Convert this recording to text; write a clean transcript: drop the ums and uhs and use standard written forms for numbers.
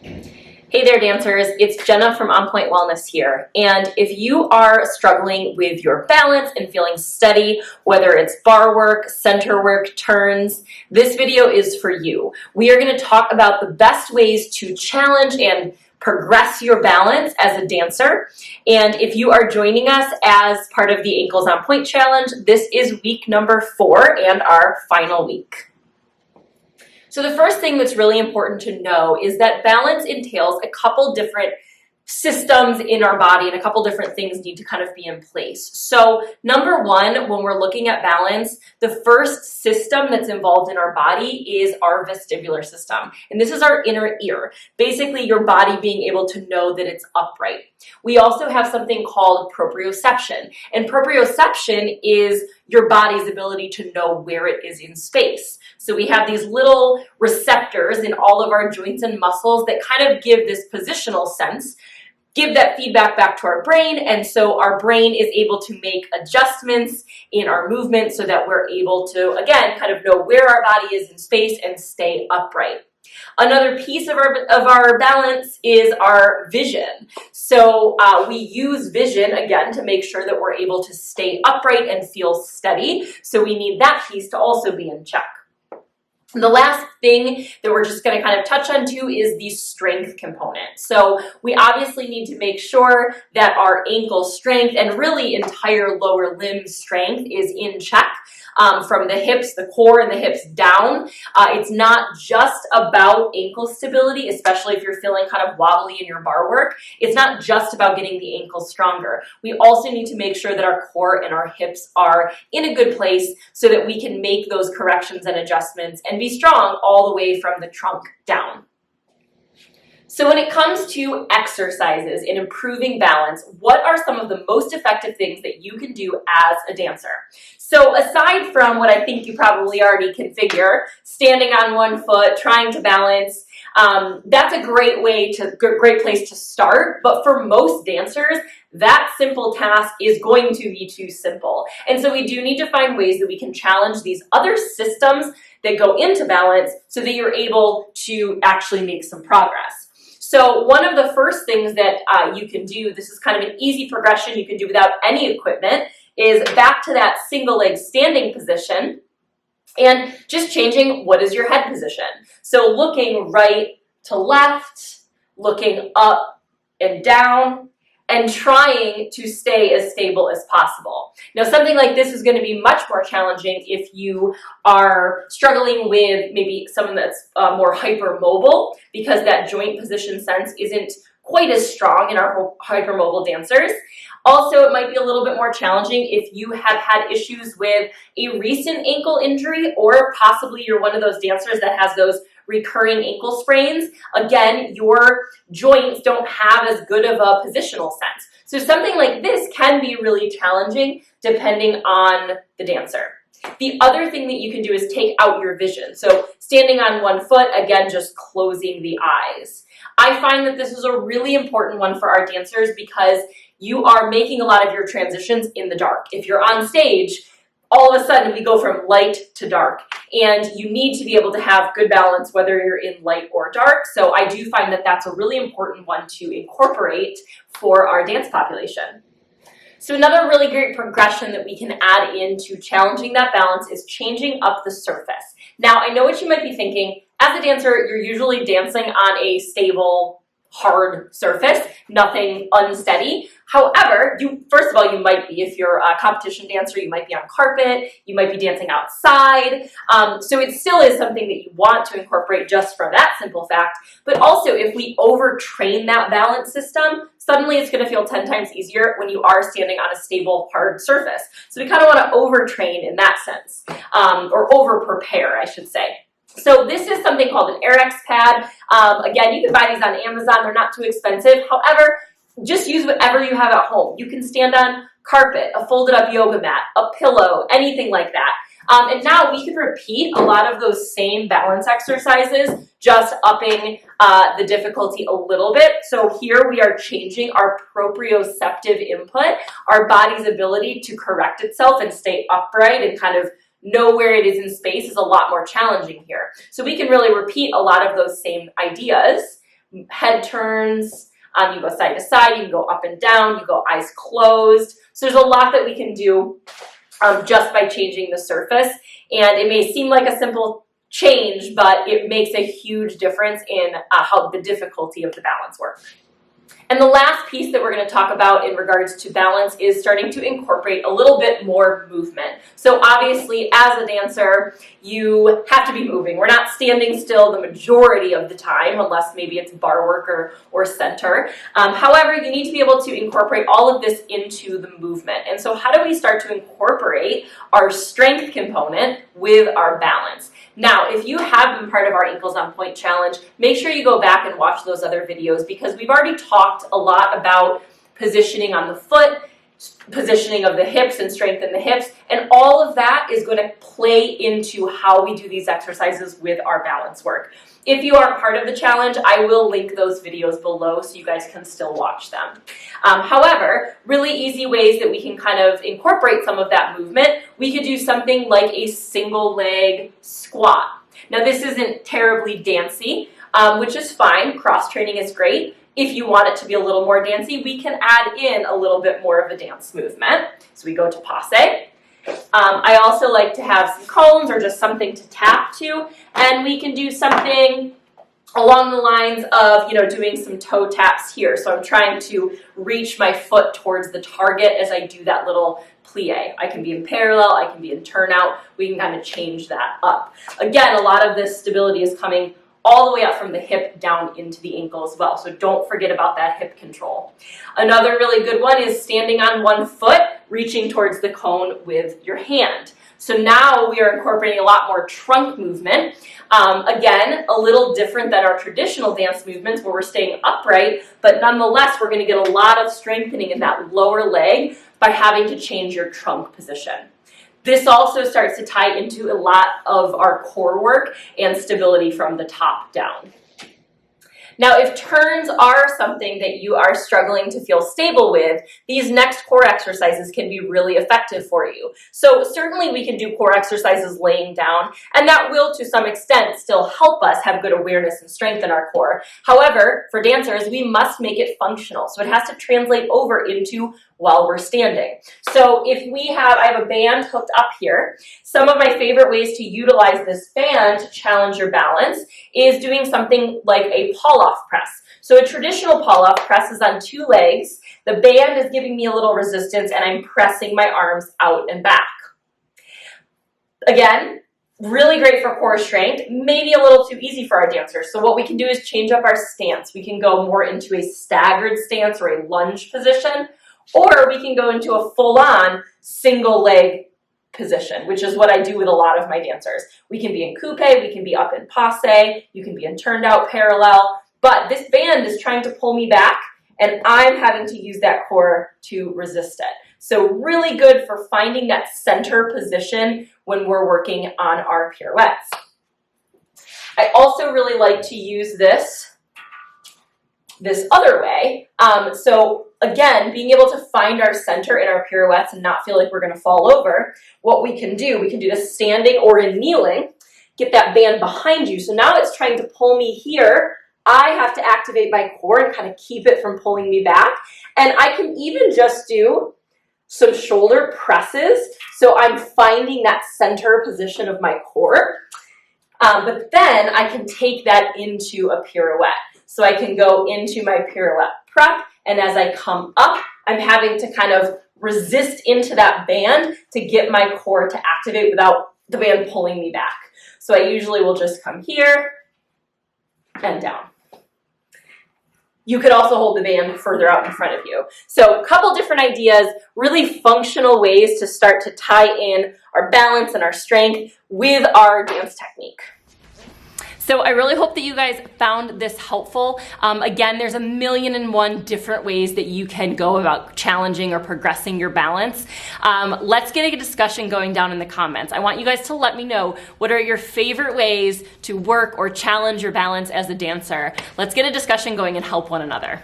Hey there, dancers. It's Jenna from On Point Wellness here. And if you are struggling with your balance and feeling steady, whether it's bar work, center work, turns, this video is for you. We are going to talk about the best ways to challenge and progress your balance as a dancer. And if you are joining us as part of the Ankles on Point challenge, this is week number 4 and our final week. So the first thing that's really important to know is that balance entails a couple different systems in our body, and a couple different things need to kind of be in place. So number one, when we're looking at balance, the first system that's involved in our body is our vestibular system. And this is our inner ear, basically your body being able to know that it's upright. We also have something called proprioception. And proprioception is your body's ability to know where it is in space. So we have these little receptors in all of our joints and muscles that kind of give this positional sense, give that feedback back to our brain, and so our brain is able to make adjustments in our movement so that we're able to, again, kind of know where our body is in space and stay upright. Another piece of our balance is our vision. So we use vision, again, to make sure that we're able to stay upright and feel steady. So we need that piece to also be in check. The last thing that we're just going to kind of touch on too is the strength component. So we obviously need to make sure that our ankle strength and really entire lower limb strength is in check. From the hips, the core and the hips down. It's not just about ankle stability, especially if you're feeling kind of wobbly in your bar work. It's not just about getting the ankles stronger. We also need to make sure that our core and our hips are in a good place so that we can make those corrections and adjustments and be strong all the way from the trunk down. So when it comes to exercises and improving balance, what are some of the most effective things that you can do as a dancer? So aside from what I think you probably already can figure, standing on one foot, trying to balance, that's a great place to start. But for most dancers, that simple task is going to be too simple. And so we do need to find ways that we can challenge these other systems that go into balance so that you're able to actually make some progress. So one of the first things that you can do, this is kind of an easy progression you can do without any equipment, is back to that single leg standing position and just changing what is your head position. So looking right to left, looking up and down, and trying to stay as stable as possible. Now, something like this is going to be much more challenging if you are struggling with maybe someone that's more hypermobile, because that joint position sense isn't quite as strong in our hypermobile dancers. Also, it might be a little bit more challenging if you have had issues with a recent ankle injury, or possibly you're one of those dancers that has those recurring ankle sprains. Again, your joints don't have as good of a positional sense. So something like this can be really challenging depending on the dancer. The other thing that you can do is take out your vision. So standing on one foot, again, just closing the eyes. I find that this is a really important one for our dancers because you are making a lot of your transitions in the dark. If you're on stage, all of a sudden we go from light to dark, and you need to be able to have good balance whether you're in light or dark. So I do find that that's a really important one to incorporate for our dance population. So another really great progression that we can add into challenging that balance is changing up the surface. Now, I know what you might be thinking. As a dancer, you're usually dancing on a stable, hard surface, nothing unsteady. However, first of all, you might be, if you're a competition dancer, you might be on carpet, you might be dancing outside. So it still is something that you want to incorporate just from that simple fact. But also, if we overtrain that balance system, suddenly it's going to feel 10 times easier when you are standing on a stable, hard surface. So we kind of want to overtrain in that sense, or over-prepare, I should say. So this is something called an AirX pad. Again, you can buy these on Amazon. They're not too expensive. However, just use whatever you have at home. You can stand on carpet, a folded up yoga mat, a pillow, anything like that. And now we can repeat a lot of those same balance exercises, just upping the difficulty a little bit. So here we are changing our proprioceptive input, our body's ability to correct itself and stay upright and kind of know where it is in space is a lot more challenging here. So we can really repeat a lot of those same ideas, head turns, you go side to side, you can go up and down, you go eyes closed. So there's a lot that we can do just by changing the surface. And it may seem like a simple change, but it makes a huge difference in how the difficulty of the balance work. And the last piece that we're going to talk about in regards to balance is starting to incorporate a little bit more movement. So obviously, as a dancer, you have to be moving. We're not standing still the majority of the time, unless maybe it's bar work or center. However, you need to be able to incorporate all of this into the movement. And so how do we start to incorporate our strength component with our balance? Now, if you have been part of our Ankles on Point challenge, make sure you go back and watch those other videos because we've already talked a lot about positioning on the foot, positioning of the hips and strengthen the hips, and all of that is going to play into how we do these exercises with our balance work. If you aren't part of the challenge, I will link those videos below so you guys can still watch them. However, really easy ways that we can kind of incorporate some of that movement, we could do something like a single leg squat. Now this isn't terribly dancey, which is fine. Cross training is great. If you want it to be a little more dancey, we can add in a little bit more of a dance movement. So we go to passe. I also like to have some cones or just something to tap to, and we can do something along the lines of, doing some toe taps here. So I'm trying to reach my foot towards the target as I do that little plie. I can be in parallel, I can be in turnout. We can kind of change that up. Again, a lot of this stability is coming all the way up from the hip down into the ankle as well. So don't forget about that hip control. Another really good one is standing on one foot, reaching towards the cone with your hand. So now we are incorporating a lot more trunk movement. Again, a little different than our traditional dance movements where we're staying upright, but nonetheless, we're gonna get a lot of strengthening in that lower leg by having to change your trunk position. This also starts to tie into a lot of our core work and stability from the top down. Now, if turns are something that you are struggling to feel stable with, these next core exercises can be really effective for you. So certainly we can do core exercises laying down, and that will to some extent still help us have good awareness and strength in our core. However, for dancers, we must make it functional. So it has to translate over into while we're standing. So if I have a band hooked up here, some of my favorite ways to utilize this band to challenge your balance is doing something like a pull-off press. So a traditional pull-off press is on two legs. The band is giving me a little resistance and I'm pressing my arms out and back. Again, really great for core strength, maybe a little too easy for our dancers. So what we can do is change up our stance. We can go more into a staggered stance or a lunge position, or we can go into a full-on single leg position, which is what I do with a lot of my dancers. We can be in coupe, we can be up in passe, you can be in turned out parallel, but this band is trying to pull me back and I'm having to use that core to resist it. So really good for finding that center position when we're working on our pirouettes. I also really like to use this other way. So again, being able to find our center in our pirouettes and not feel like we're going to fall over, what we can do this standing or in kneeling, get that band behind you. So now it's trying to pull me here. I have to activate my core and kind of keep it from pulling me back. And I can even just do some shoulder presses. So I'm finding that center position of my core. But then I can take that into a pirouette. So I can go into my pirouette prep, and as I come up, I'm having to kind of resist into that band to get my core to activate without the band pulling me back. So I usually will just come here and down. You could also hold the band further out in front of you. So a couple different ideas, really functional ways to start to tie in our balance and our strength with our dance technique. So I really hope that you guys found this helpful. Again, there's 1,000,001 different ways that you can go about challenging or progressing your balance. Let's get a discussion going down in the comments. I want you guys to let me know what are your favorite ways to work or challenge your balance as a dancer. Let's get a discussion going and help one another.